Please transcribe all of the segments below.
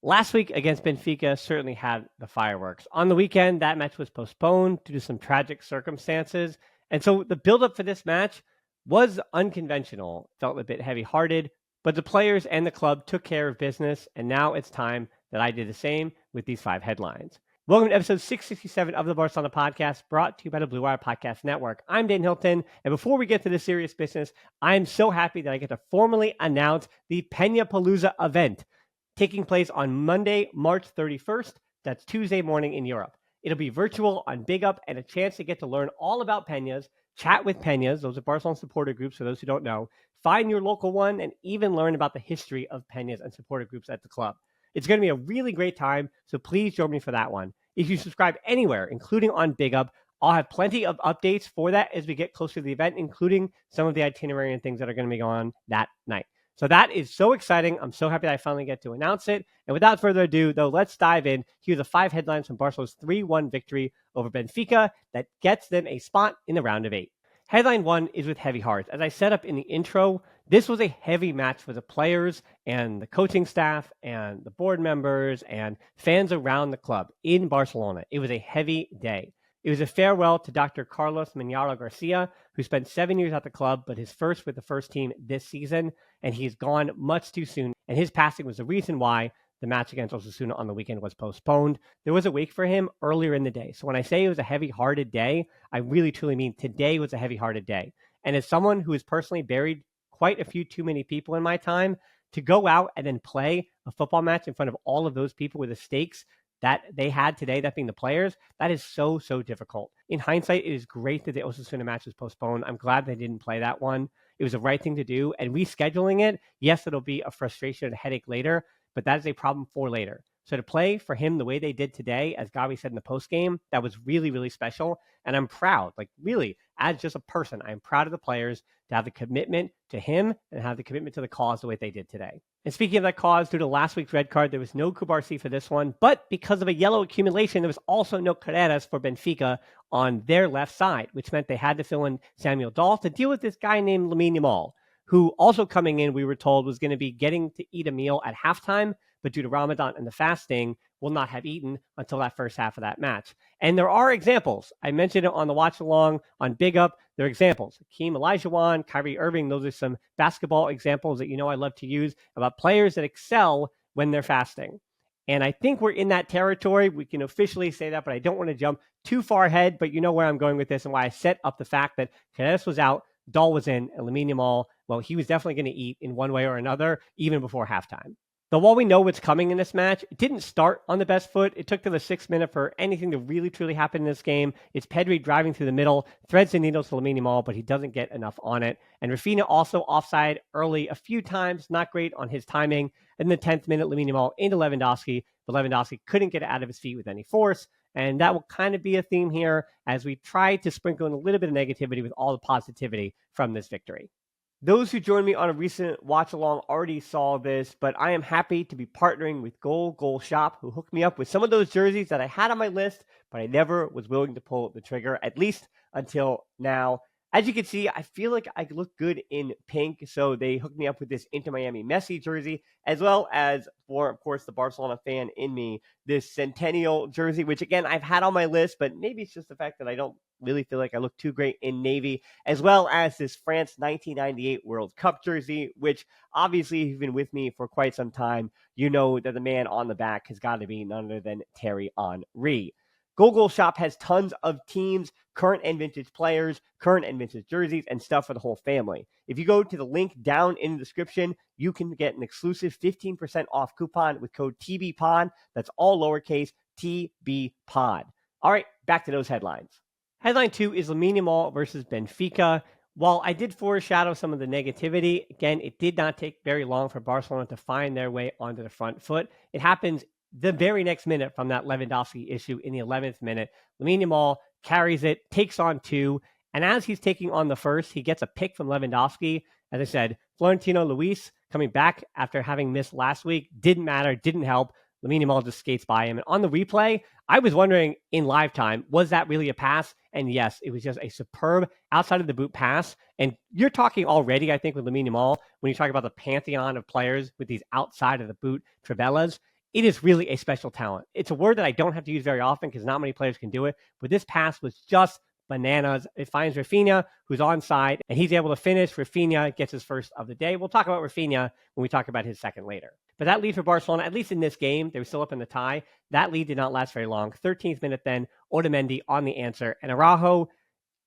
Last week against Benfica certainly had the fireworks. On the weekend, that match was postponed due to some tragic circumstances. And so the buildup for this match was unconventional, felt a bit heavy hearted, but the players and the club took care of business. And now it's time that I did the same with these 5 headlines. Welcome to episode 667 of the Barcelona podcast, brought to you by the Blue Wire Podcast Network. I'm Dan Hilton, and before we get to the serious business, I'm so happy that I get to formally announce the Peñapalooza event taking place on Monday, March 31st. That's Tuesday morning in Europe. It'll be virtual on Big Up and a chance to get to learn all about Peñas, chat with Peñas, those are Barcelona supporter groups for those who don't know, find your local one, and even learn about the history of Peñas and supporter groups at the club. It's going to be a really great time, so please join me for that one. If you subscribe anywhere, including on Big Up, I'll have plenty of updates for that as we get closer to the event, including some of the itinerary and things that are going to be going on that night. So that is so exciting. I'm so happy that I finally get to announce it. And without further ado, though, let's dive in. Here are the 5 headlines from Barcelona's 3-1 victory over Benfica that gets them a spot in the round of 8. Headline 1 is with heavy hearts. As I set up in the intro, this was a heavy match for the players and the coaching staff and the board members and fans around the club in Barcelona. It was a heavy day. It was a farewell to Dr. Carlos Miñarro Garcia, who spent 7 years at the club, but his first with the first team this season, and he's gone much too soon. And his passing was the reason why the match against Osasuna on the weekend was postponed. There was a wake for him earlier in the day. So when I say it was a heavy-hearted day, I really truly mean today was a heavy-hearted day. And as someone who has personally buried quite a few too many people in my time, to go out and then play a football match in front of all of those people with the stakes that they had today, that being the players, that is so, so difficult. In hindsight, it is great that the Osasuna match was postponed. I'm glad they didn't play that one. It was the right thing to do. And rescheduling it, yes, it'll be a frustration and a headache later, but that is a problem for later. So to play for him the way they did today, as Gavi said in the postgame, that was really, really special. And I'm proud, like really, as just a person, I'm proud of the players to have the commitment to him and have the commitment to the cause the way they did today. And speaking of that cause, due to last week's red card, there was no Cubarsí for this one, but because of a yellow accumulation, there was also no Carreras for Benfica on their left side, which meant they had to fill in Samuel Dahl to deal with this guy named Lamine Yamal, who also coming in, we were told, was going to be getting to eat a meal at halftime, but due to Ramadan and the fasting, will not have eaten until that first half of that match. And there are examples. I mentioned it on the watch along on Big Up. There are examples. Hakeem Olajuwon, Kyrie Irving, those are some basketball examples that I love to use about players that excel when they're fasting. And I think we're in that territory. We can officially say that, but I don't want to jump too far ahead. But you know where I'm going with this and why I set up the fact that Carreras was out, Dahl was in, and Lamine Yamal, well, he was definitely going to eat in one way or another, even before halftime. Though while we know what's coming in this match, it didn't start on the best foot. It took to the 6th minute for anything to really, truly happen in this game. It's Pedri driving through the middle, threads the needles to Lamine Yamal, but he doesn't get enough on it. And Raphinha also offside early a few times, not great on his timing. In the 10th minute, Lamine Yamal into Lewandowski, but Lewandowski couldn't get it out of his feet with any force. And that will kind of be a theme here as we try to sprinkle in a little bit of negativity with all the positivity from this victory. Those who joined me on a recent watch along already saw this, but I am happy to be partnering with Goal Shop, who hooked me up with some of those jerseys that I had on my list, but I never was willing to pull the trigger, at least until now. As you can see, I feel like I look good in pink, so they hooked me up with this Inter Miami Messi jersey, as well as, for, of course, the Barcelona fan in me, this Centennial jersey, which, again, I've had on my list, but maybe it's just the fact that I don't really feel like I look too great in navy, as well as this France 1998 World Cup jersey, which, obviously, if you've been with me for quite some time, you know that the man on the back has got to be none other than Thierry Henry. Goal Shop has tons of teams, current and vintage players, current and vintage jerseys, and stuff for the whole family. If you go to the link down in the description, you can get an exclusive 15% off coupon with code TBPOD. That's all lowercase TBPOD. All right, back to those headlines. Headline 2 is Lamine Yamal versus Benfica. While I did foreshadow some of the negativity, again, it did not take very long for Barcelona to find their way onto the front foot. It happens the very next minute from that Lewandowski issue in the 11th minute. Lamine Yamal carries it, takes on 2, and as he's taking on the first, he gets a pick from Lewandowski. As I said, Florentino Luis coming back after having missed last week, didn't matter, didn't help. Lamine Yamal just skates by him. And on the replay, I was wondering in live time, was that really a pass? And yes, it was just a superb outside of the boot pass. And you're talking already, I think, with Lamine Yamal, when you talk about the pantheon of players with these outside of the boot Trivelas, it is really a special talent. It's a word that I don't have to use very often because not many players can do it, but this pass was just bananas. It finds Raphinha, who's onside, and he's able to finish. Raphinha gets his first of the day. We'll talk about Raphinha when we talk about his second later. But that lead for Barcelona, at least in this game, they were still up in the tie. That lead did not last very long. 13th minute then, Otamendi on the answer. And Araujo,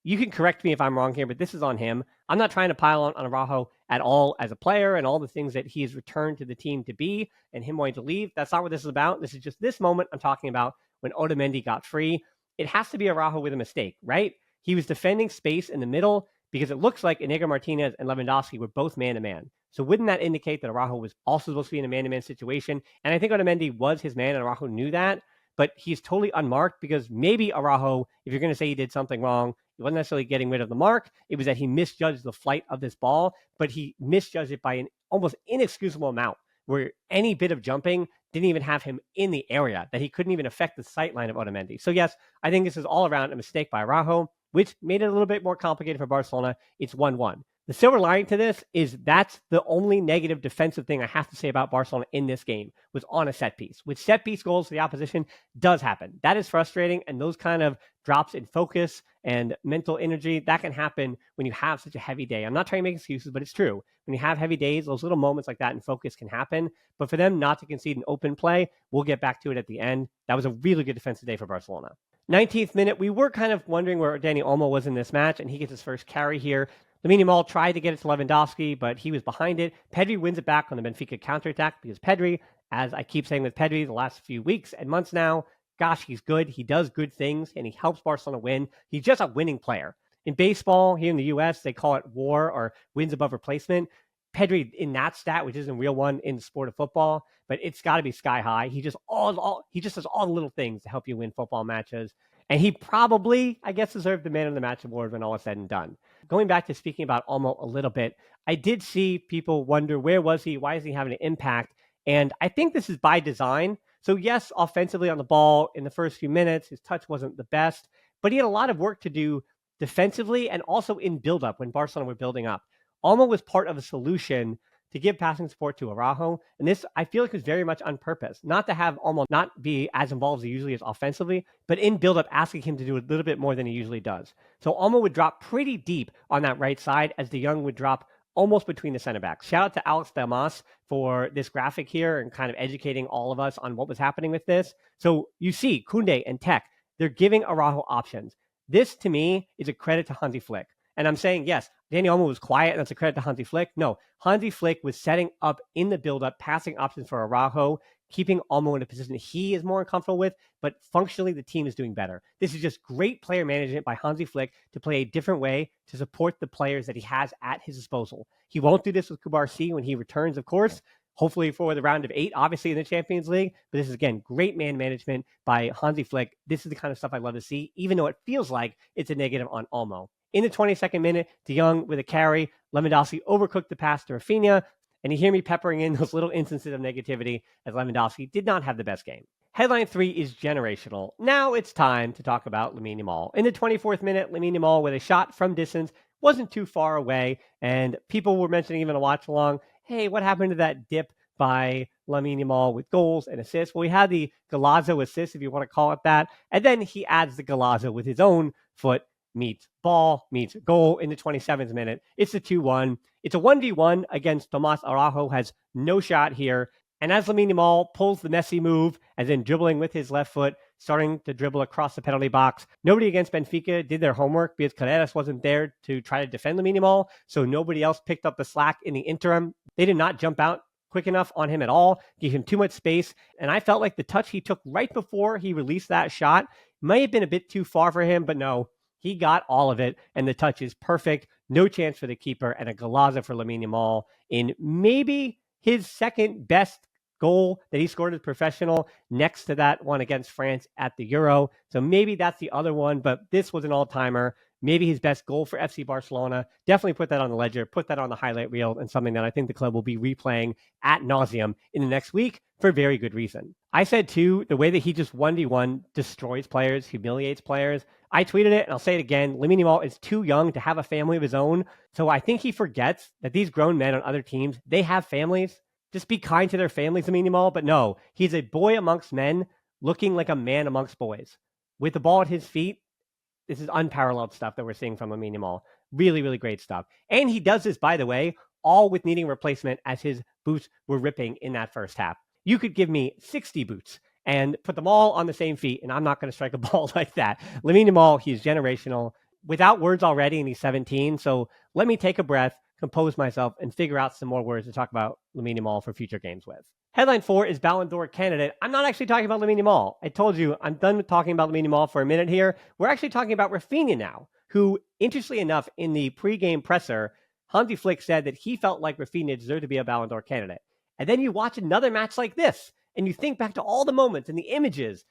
you can correct me if I'm wrong here, but this is on him. I'm not trying to pile on Araujo at all as a player and all the things that he has returned to the team to be and him wanting to leave. That's not what this is about. This is just this moment I'm talking about when Otamendi got free. It has to be Araujo with a mistake, right? He was defending space in the middle because it looks like Inigo Martinez and Lewandowski were both man-to-man. So wouldn't that indicate that Araujo was also supposed to be in a man-to-man situation? And I think Otamendi was his man and Araujo knew that, but he's totally unmarked because maybe Araujo, if you're going to say he did something wrong, it wasn't necessarily getting rid of the mark. It was that he misjudged the flight of this ball, but he misjudged it by an almost inexcusable amount where any bit of jumping didn't even have him in the area, that he couldn't even affect the sight line of Otamendi. So yes, I think this is all around a mistake by Araujo, which made it a little bit more complicated for Barcelona. It's 1-1. The silver lining to this is that's the only negative defensive thing I have to say about Barcelona in this game was on a set piece. With set piece goals for the opposition does happen. That is frustrating, and those kind of drops in focus and mental energy, that can happen when you have such a heavy day. I'm not trying to make excuses, but it's true. When you have heavy days, those little moments like that in focus can happen. But for them not to concede an open play, we'll get back to it at the end. That was a really good defensive day for Barcelona. 19th minute, we were kind of wondering where Dani Olmo was in this match, and he gets his first carry here. Lamine Yamal tried to get it to Lewandowski, but he was behind it. Pedri wins it back on the Benfica counterattack because Pedri, as I keep saying with Pedri the last few weeks and months now, gosh, he's good. He does good things, and he helps Barcelona win. He's just a winning player. In baseball, here in the U.S., they call it WAR, or wins above replacement. Pedri, in that stat, which isn't a real one in the sport of football, but it's got to be sky high. He just does all the little things to help you win football matches. And he probably, I guess, deserved the Man of the Match award when all is said and done. Going back to speaking about Olmo a little bit, I did see people wonder, where was he? Why is he having an impact? And I think this is by design. So yes, offensively on the ball in the first few minutes, his touch wasn't the best, but he had a lot of work to do defensively and also in build-up when Barcelona were building up. Olmo was part of a solution to give passing support to Araujo. And this, I feel like, was very much on purpose. Not to have Olmo not be as involved as he usually is offensively, but in build-up, asking him to do a little bit more than he usually does. So Olmo would drop pretty deep on that right side as De Jong would drop almost between the center backs. Shout out to Alex Delmas for this graphic here and kind of educating all of us on what was happening with this. So you see Koundé and Tech, they're giving Araujo options. This, to me, is a credit to Hansi Flick. And I'm saying, yes, Dani Olmo was quiet, and that's a credit to Hansi Flick. No, Hansi Flick was setting up in the build-up, passing options for Araujo, keeping Olmo in a position he is more uncomfortable with, but functionally the team is doing better. This is just great player management by Hansi Flick to play a different way to support the players that he has at his disposal. He won't do this with Kubarsi when he returns, of course, hopefully for the round of 8, obviously in the Champions League. But this is, again, great man management by Hansi Flick. This is the kind of stuff I love to see, even though it feels like it's a negative on Olmo. In the 22nd minute, De Jong with a carry. Lewandowski overcooked the pass to Raphinha. And you hear me peppering in those little instances of negativity as Lewandowski did not have the best game. Headline 3 is generational. Now it's time to talk about Lamine Yamal. In the 24th minute, Lamine Yamal with a shot from distance wasn't too far away. And people were mentioning even a watch along, hey, what happened to that dip by Lamine Yamal with goals and assists? Well, we had the Golazo assist, if you want to call it that. And then he adds the Golazo with his own foot. Meets ball, meets goal in the 27th minute. It's a 2-1. It's a 1v1 against Tomas Araujo, has no shot here. And as Lamine Yamal pulls the Messi move, as in dribbling with his left foot, starting to dribble across the penalty box, nobody against Benfica did their homework because Carreras wasn't there to try to defend Lamine Yamal, so nobody else picked up the slack in the interim. They did not jump out quick enough on him at all, gave him too much space, and I felt like the touch he took right before he released that shot might have been a bit too far for him, but no, he got all of it, and the touch is perfect. No chance for the keeper, and a golazo for Lamine Yamal in maybe his second best goal that he scored as professional, next to that one against France at the Euro. So maybe that's the other one, but this was an all-timer. Maybe his best goal for FC Barcelona. Definitely put that on the ledger, put that on the highlight reel, and something that I think the club will be replaying ad nauseum in the next week for very good reason. I said, too, the way that he just 1v1 destroys players, humiliates players. I tweeted it, and I'll say it again. Lamine Yamal is too young to have a family of his own, so I think he forgets that these grown men on other teams, they have families. Just be kind to their families, Lamine Yamal. But no, he's a boy amongst men, looking like a man amongst boys. With the ball at his feet, this is unparalleled stuff that we're seeing from Lamine Yamal. Really, really great stuff. And he does this, by the way, all with needing replacement as his boots were ripping in that first half. You could give me 60 boots and put them all on the same feet, and I'm not going to strike a ball like that. Lamine Yamal, he's generational. Without words already, and he's 17. So let me take a breath, compose myself, and figure out some more words to talk about Lamine Yamal for future games with. Headline 4 is Ballon d'Or candidate. I'm not actually talking about Lamine Yamal. I told you I'm done with talking about Lamine Yamal for a minute here. We're actually talking about Raphinha now, who, interestingly enough, in the pregame presser, Hansi Flick said that he felt like Raphinha deserved to be a Ballon d'Or candidate. And then you watch another match like this, and you think back to all the moments and the images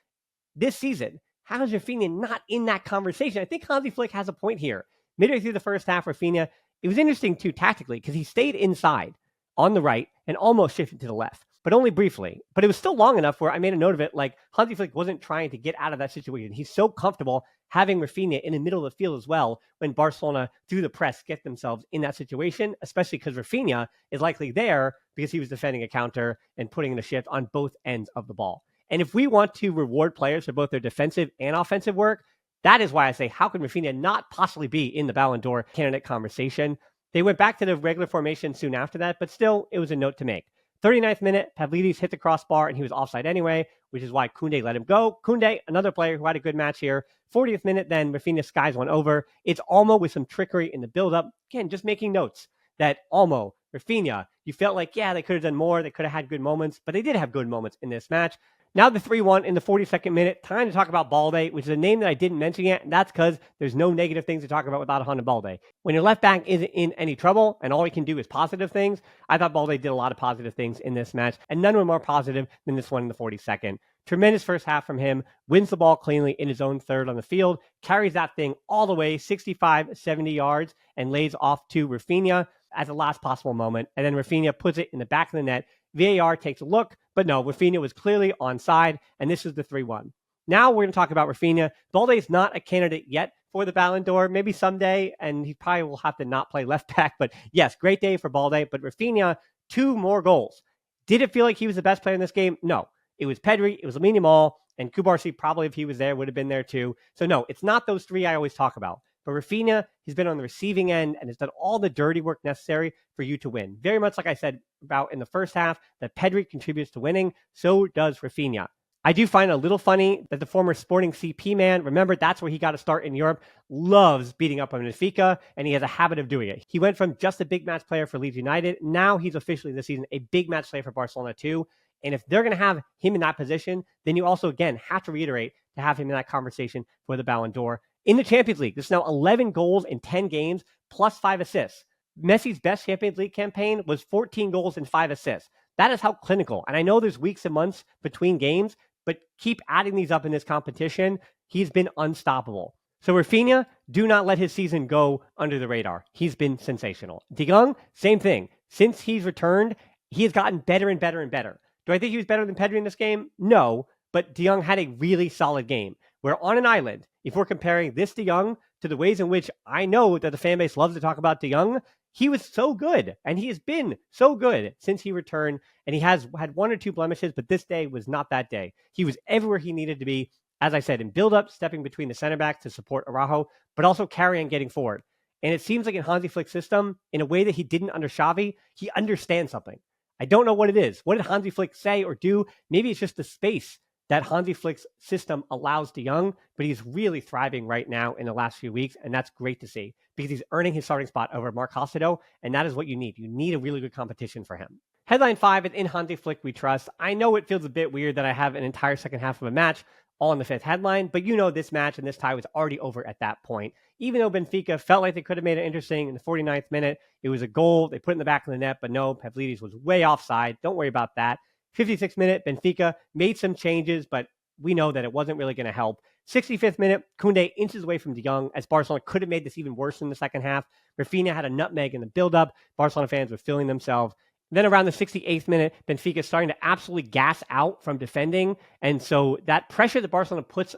this season. How is Raphinha not in that conversation? I think Hansi Flick has a point here. Midway through the first half, Raphinha, it was interesting too tactically because he stayed inside on the right and almost shifted to the left, but only briefly. But it was still long enough where I made a note of it, like Hansi Flick wasn't trying to get out of that situation. He's so comfortable having Raphinha in the middle of the field as well when Barcelona, through the press, get themselves in that situation, especially because Raphinha is likely there because he was defending a counter and putting in a shift on both ends of the ball. And if we want to reward players for both their defensive and offensive work, that is why I say, how can Raphinha not possibly be in the Ballon d'Or candidate conversation? They went back to the regular formation soon after that, but still, it was a note to make. 39th minute, Pavlidis hit the crossbar, and he was offside anyway, which is why Koundé let him go. Koundé, another player who had a good match here. 40th minute, then Raphinha skies one over. It's Olmo with some trickery in the build-up. Again, just making notes that Olmo, Raphinha, you felt like, yeah, they could have done more. They could have had good moments, but they did have good moments in this match. Now the 3-1 in the 42nd minute. Time to talk about Balde, which is a name that I didn't mention yet, and that's because there's no negative things to talk about without Honda Balde. When your left back isn't in any trouble and all he can do is positive things, I thought Balde did a lot of positive things in this match, and none were more positive than this one in the 42nd. Tremendous first half from him, wins the ball cleanly in his own third on the field, carries that thing all the way 65, 70 yards, and lays off to Raphinha at the last possible moment, and then Raphinha puts it in the back of the net. VAR takes a look, but no, Raphinha was clearly onside, and this is the 3-1. Now we're going to talk about Raphinha. Balde is not a candidate yet for the Ballon d'Or, maybe someday, and he probably will have to not play left back, but yes, great day for Balde, but Raphinha, 2 more goals. Did it feel like he was the best player in this game? No. It was Pedri, it was Lamine Yamal, and Kubarsi probably, if he was there, would have been there too. So no, it's not those 3 I always talk about. But Raphinha, he's been on the receiving end and has done all the dirty work necessary for you to win. Very much like I said about in the first half, that Pedri contributes to winning, so does Raphinha. I do find it a little funny that the former Sporting CP man, remember that's where he got a start in Europe, loves beating up on Benfica, and he has a habit of doing it. He went from just a big match player for Leeds United, now he's officially this season a big match player for Barcelona too. And if they're going to have him in that position, then you also, again, have to reiterate to have him in that conversation for the Ballon d'Or. In the Champions League, this is now 11 goals in 10 games, plus 5 assists. Messi's best Champions League campaign was 14 goals and 5 assists. That is how clinical. And I know there's weeks and months between games, but keep adding these up in this competition. He's been unstoppable. So Raphinha, do not let his season go under the radar. He's been sensational. De Jong, same thing. Since he's returned, he has gotten better and better and better. Do I think he was better than Pedri in this game? No, but De Jong had a really solid game. We're on an island. If we're comparing this De Jong to the ways in which I know that the fan base loves to talk about De Jong, he was so good, and he has been so good since he returned, and he has had 1 or 2 blemishes, but this day was not that day. He was everywhere he needed to be, as I said, in build-up, stepping between the center backs to support Araujo, but also carrying and getting forward. And it seems like in Hansi Flick's system, in a way that he didn't under Xavi, he understands something. I don't know what it is. What did Hansi Flick say or do? Maybe it's just the space that Hansi Flick's system allows De Jong, but he's really thriving right now in the last few weeks, and that's great to see because he's earning his starting spot over Marc Hostedo, and that is what you need. You need a really good competition for him. Headline 5 is In Hansi Flick We Trust. I know it feels a bit weird that I have an entire second half of a match all in the 5th headline, but you know this match and this tie was already over at that point. Even though Benfica felt like they could have made it interesting in the 49th minute, it was a goal. They put it in the back of the net, but no, Pavlidis was way offside. Don't worry about that. 56th minute, Benfica made some changes, but we know that it wasn't really going to help. 65th minute, Koundé inches away from De Jong, as Barcelona could have made this even worse in the second half. Raphinha had a nutmeg in the build-up. Barcelona fans were feeling themselves. Then around the 68th minute, Benfica is starting to absolutely gas out from defending. And so that pressure that Barcelona puts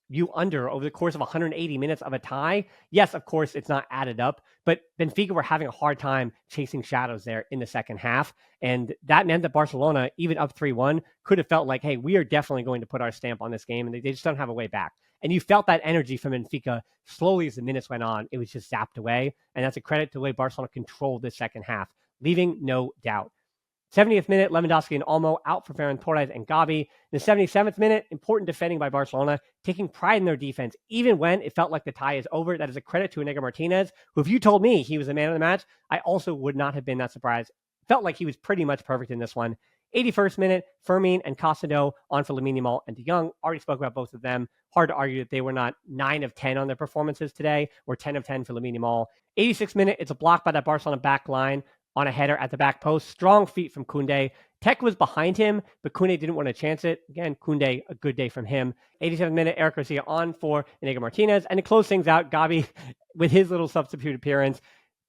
you under over the course of 180 minutes of a tie. Yes, of course, it's not added up, but Benfica were having a hard time chasing shadows there in the second half. And that meant that Barcelona, even up 3-1, could have felt like, hey, we are definitely going to put our stamp on this game. And they just don't have a way back. And you felt that energy from Benfica slowly as the minutes went on. It was just zapped away. And that's a credit to the way Barcelona controlled this second half, leaving no doubt. 70th minute, Lewandowski and Olmo out for Ferran Torres and Gavi. In the 77th minute, important defending by Barcelona, taking pride in their defense, even when it felt like the tie is over. That is a credit to Inigo Martinez, who, if you told me he was the man of the match, I also would not have been that surprised. Felt like he was pretty much perfect in this one. 81st minute, Fermin and Casado on for Lamine Yamal and De Jong. Already spoke about both of them. Hard to argue that they were not 9 of 10 on their performances today, or 10 of 10 for Lamine Yamal. 86th minute, it's a block by that Barcelona back line on a header at the back post. Strong feet from Koundé. Tech was behind him, but Koundé didn't want to chance it. Again, Koundé, a good day from him. 87th minute, Eric Garcia on for Inigo Martinez. And to close things out, Gavi, with his little substitute appearance.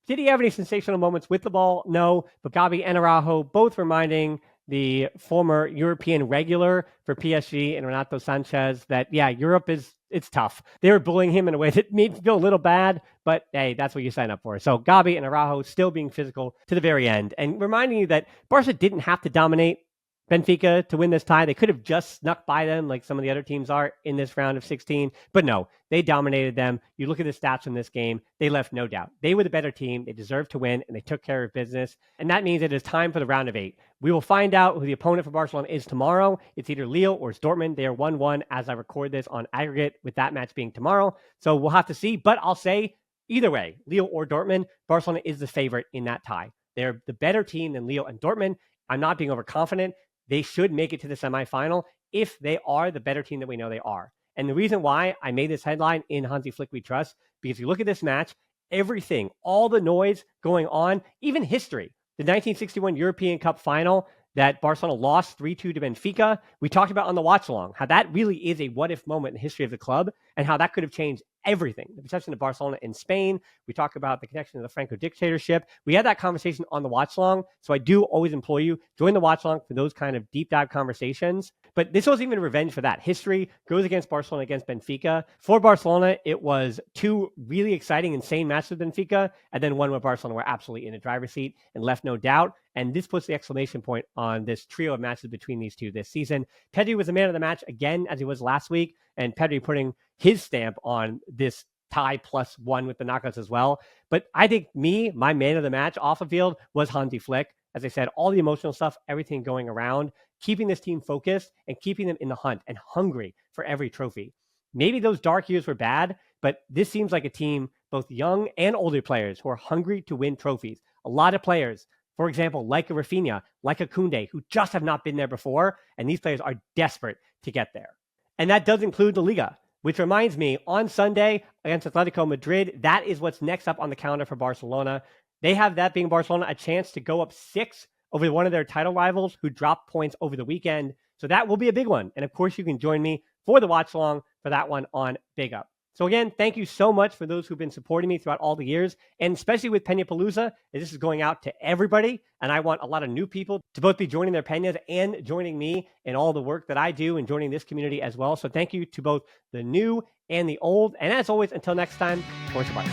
Did he have any sensational moments with the ball? No, but Gavi and Araujo both reminding the former European regular for PSG and Renato Sanchez that, yeah, Europe it's tough. They were bullying him in a way that made me feel a little bad, but hey, that's what you sign up for. So Gavi and Araujo still being physical to the very end and reminding you that Barca didn't have to dominate Benfica to win this tie. They could have just snuck by them like some of the other teams are in this round of 16, but no, they dominated them. You look at the stats in this game, they left no doubt. They were the better team. They deserved to win, and they took care of business. And that means it is time for the round of 8. We will find out who the opponent for Barcelona is tomorrow. It's either Lille or it's Dortmund. They are 1-1 as I record this on aggregate, with that match being tomorrow. So we'll have to see, but I'll say either way, Lille or Dortmund, Barcelona is the favorite in that tie. They're the better team than Lille and Dortmund. I'm not being overconfident. They should make it to the semifinal if they are the better team that we know they are. And the reason why I made this headline in Hansi Flick We Trust, because you look at this match, everything, all the noise going on, even history, the 1961 European Cup final that Barcelona lost 3-2 to Benfica, we talked about on the watch along, how that really is a what-if moment in the history of the club and how that could have changed everything. The perception of Barcelona in Spain. We talk about the connection to the Franco dictatorship. We had that conversation on the watch along. So I do always implore you, join the watch along for those kind of deep dive conversations. But this wasn't even revenge for that. History goes against Barcelona, against Benfica. For Barcelona, it was 2 really exciting, insane matches with Benfica, and then one where Barcelona were absolutely in the driver's seat and left no doubt. And this puts the exclamation point on this trio of matches between these two this season. Pedri was the man of the match again, as he was last week, and Pedri putting his stamp on this tie +1 with the knockouts as well. But I think my man of the match off the field was Hansi Flick. As I said, all the emotional stuff, everything going around, keeping this team focused and keeping them in the hunt and hungry for every trophy. Maybe those dark years were bad, but this seems like a team, both young and older players, who are hungry to win trophies. A lot of players, for example, like a Raphinha, like a Koundé, who just have not been there before, and these players are desperate to get there. And that does include the Liga, which reminds me, on Sunday against Atletico Madrid, that is what's next up on the calendar for Barcelona. They have, that being Barcelona, a chance to go up 6 over one of their title rivals who dropped points over the weekend. So that will be a big one. And of course, you can join me for the watch along for that one on Big Up. So again, thank you so much for those who've been supporting me throughout all the years, and especially with Peñapalooza. This is going out to everybody, and I want a lot of new people to both be joining their Peñas and joining me in all the work that I do and joining this community as well. So thank you to both the new and the old. And as always, until next time, Forza Barca.